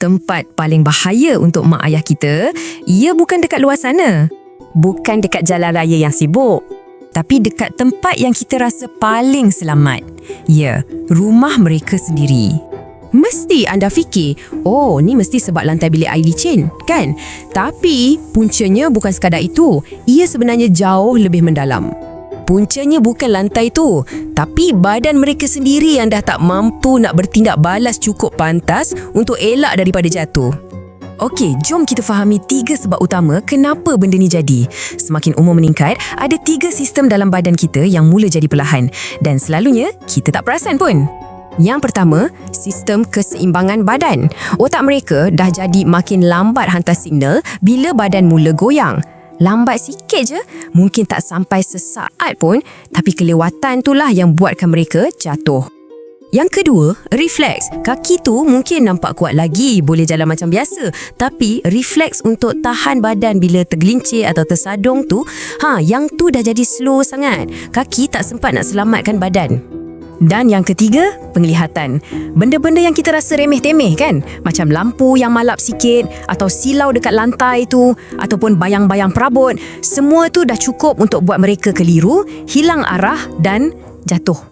tempat paling bahaya untuk mak ayah kita, ia bukan dekat luar sana. Bukan dekat jalan raya yang sibuk. Tapi dekat tempat yang kita rasa paling selamat. Ya, rumah mereka sendiri. Mesti anda fikir, oh ni mesti sebab lantai bilik air licin, kan? Tapi puncanya bukan sekadar itu. Ia sebenarnya jauh lebih mendalam. Puncanya bukan lantai tu, tapi badan mereka sendiri yang dah tak mampu nak bertindak balas cukup pantas untuk elak daripada jatuh. Okey, jom kita fahami 3 sebab utama kenapa benda ni jadi. Semakin umur meningkat, ada 3 sistem dalam badan kita yang mula jadi perlahan. Dan selalunya, kita tak perasan pun. Yang pertama, sistem keseimbangan badan. Otak mereka dah jadi makin lambat hantar signal bila badan mula goyang. Lambat sikit je, mungkin tak sampai sesaat pun, tapi kelewatan itulah yang buatkan mereka jatuh. Yang kedua, refleks. Kaki tu mungkin nampak kuat lagi, boleh jalan macam biasa. Tapi refleks untuk tahan badan bila tergelincir atau tersadung tu, yang tu dah jadi slow sangat. Kaki tak sempat nak selamatkan badan. Dan yang ketiga, penglihatan. Benda-benda yang kita rasa remeh-temeh kan? Macam lampu yang malap sikit, atau silau dekat lantai tu, ataupun bayang-bayang perabot. Semua tu dah cukup untuk buat mereka keliru, hilang arah dan jatuh.